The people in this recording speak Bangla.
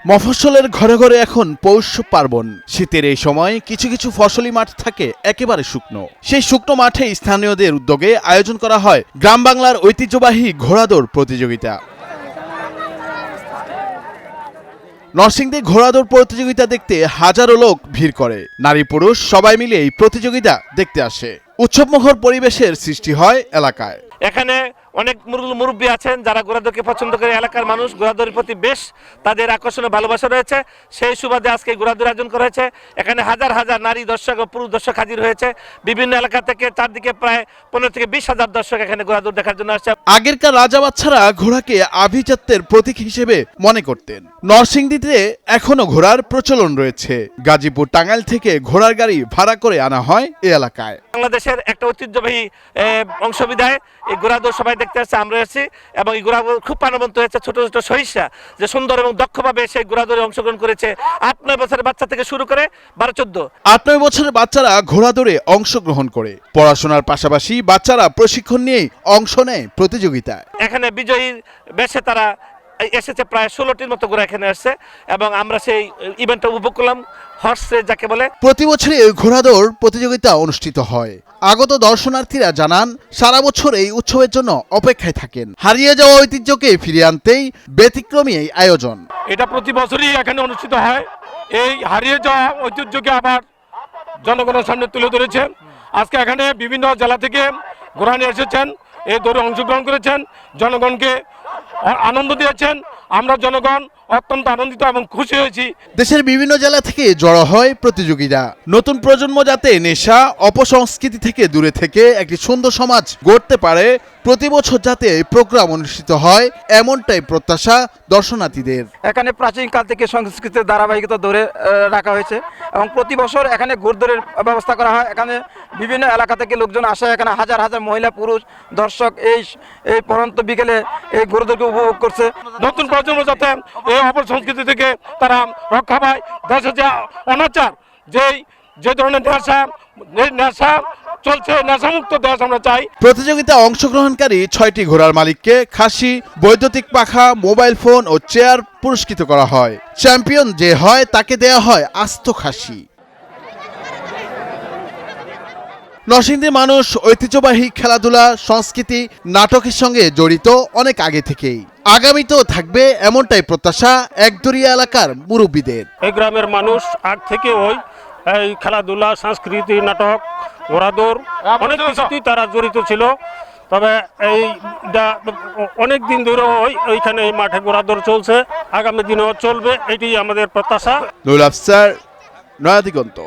মফস্বলের ঘরে ঘরে এখন পৌষ পার্বণ। শীতের এই সময় কিছু কিছু ফসলি মাঠ থাকে একেবারে শুকনো। সেই শুকনো মাঠে স্থানীয়দের উদ্যোগে আয়োজন করা হয় গ্রাম বাংলার ঐতিহ্যবাহী ঘোড়াদৌড় প্রতিযোগিতা। নরসিংদী ঘোড়াদৌড় প্রতিযোগিতা দেখতে হাজারো লোক ভিড় করে। নারী পুরুষ সবাই মিলে এই প্রতিযোগিতা দেখতে আসে। উৎসবমুখর পরিবেশের সৃষ্টি হয় এলাকায়। এখানে অনেক মুরব্বী আছেন যারা ঘোড়াদৌড়কে পছন্দ করে। এলাকার মানুষ ঘোড়াদৌড়ের প্রতি বেশ তাদের আকর্ষণ ও ভালোবাসা রয়েছে। সেই সুবাদে আজকে ঘোড়াদৌড় আয়োজন করা হয়েছে। এখানে হাজার হাজার নারী দর্শক ও পুরুষ দর্শক হাজির হয়েছে। বিভিন্ন এলাকা থেকে চারদিকে প্রায় 15 থেকে 20 হাজার দর্শক এখানে ঘোড়াদৌড় দেখার জন্য আসছে। আগেরকার রাজা বাচ্চারা ঘোড়াকে আভিজাত্যের প্রতীক হিসেবে মনে করতেন। নরসিংদীতে এখনো ঘোড়ার প্রচলন রয়েছে। গাজীপুর টাঙ্গাইল থেকে ঘোড়ার গাড়ি ভাড়া করে আনা হয় এই এলাকায়। বাংলাদেশের একটা ঐতিহ্যবাহী অংশবিদায় এই ঘোড়াদৌড় সবাই দেখতে আসছে, আমরা এসেছি এবং এই ঘোড়া খুব প্রাণবন্ত হয়েছে। ছোট ছোট সহিষ্যা যে সুন্দর এবং দক্ষভাবে সেই ঘোড়াদৌড়ে অংশগ্রহণ করেছে। 8-9 বছরের বাচ্চা থেকে শুরু করে 12-14। 8-9 বছরের বাচ্চারা ঘোড়াদৌড়ে অংশগ্রহণ করে। পড়াশোনার পাশাপাশি বাচ্চারা প্রশিক্ষণ নিয়ে অংশ নেয় প্রতিযোগিতায়। এখানে বিজয়ী বেশে তারা এসেছে প্রায় 16টির মতো ঘোড়া এখানে আসছে এবং আমরা সেই ইভেন্টটা উপভোগ করলাম। হর্স রেস যাকে বলে। প্রতি বছরই ঘোড়াদৌড় প্রতিযোগিতা অনুষ্ঠিত হয়। আগত দর্শনার্থীরা জানান সারা বছর এই উৎসবের জন্য অপেক্ষায় থাকেন। হারিয়ে যাওয়া ঐতিহ্যকে ফিরিয়ে আনতেই ব্যতিক্রমী এই আয়োজন। এটা প্রতি বছরই এখানে অনুষ্ঠিত হয়। এই হারিয়ে যাওয়া ঐতিহ্যকে আবার জনগণের সামনে তুলে ধরেছে। আজকে এখানে বিভিন্ন জেলা থেকে ঘোড়া নিয়ে এসেছেন, এই দৌড়ে অংশগ্রহণ করেছেন, জনগণকে আনন্দ দিয়েছেন। আমরা জনগণ অত্যন্ত আনন্দিত এবং খুশি হয়েছি। দেশের বিভিন্ন জেলা থেকে জড়ো হয় প্রতিযোগিতা। নতুন প্রজন্ম যাতে নেশা অপসংস্কৃতি থেকে দূরে থেকে একটি সুন্দর সমাজ গড়তে পারে, প্রতি বছর যাতে এই প্রোগ্রাম অনুষ্ঠিত হয় এমনটাই প্রত্যাশা দর্শনার্থীদের। এখানে প্রাচীনকাল থেকে সংস্কৃতির ধারাবাহিকতা ধরে রাখা হয়েছে এবং প্রতি বছর এখানে ঘোড়দৌড়ের ব্যবস্থা করা হয়। এখানে বিভিন্ন এলাকা থেকে লোকজন আসে। এখানে হাজার হাজার মহিলা পুরুষ দর্শক এই পরন্ত বিকেলে এই ঘোড়দৌড়কে উপভোগ করছে। নতুন প্রজন্ম যাতে এই অপসংস্কৃতি থেকে তারা রক্ষা পায়। দেশে যে অনাচার যে ধরনের নেশা চলছে, নেশামুক্ত দেশ আমরা চাই। প্রতিযোগিতায় অংশগ্রহণকারী 6টি ঘোড়ার মালিককে খাসি, বৈদ্যুতিক পাখা, মোবাইল ফোন ও চেয়ার পুরস্কৃত করা হয়। চ্যাম্পিয়ন যে হয় তাকে দেয়া হয় আস্ত খাসি। নরসিংদীর মানুষ ঐতিহ্যবাহী খেলাধুলা, সংস্কৃতি, নাটকের সঙ্গে জড়িত অনেক আগে থেকেই। আগামীতেও থাকবে এমনটাই প্রত্যাশা একদরিয়া এলাকার মুরব্বীদের। এই গ্রামের মানুষ আগ থেকে এই খেলাধুলা, সংস্কৃতি, নাটক, ঘোড়াদৌড় অনেক কিছুতেই তারা জড়িত ছিল। তবে এইটা অনেক দিন ধরে ওইখানে এই মাঠে ঘোড়াদৌড় চলছে, আগামী দিনেও চলবে, এটি আমাদের প্রত্যাশা। নুরুল আফসার, নয়া দিগন্ত।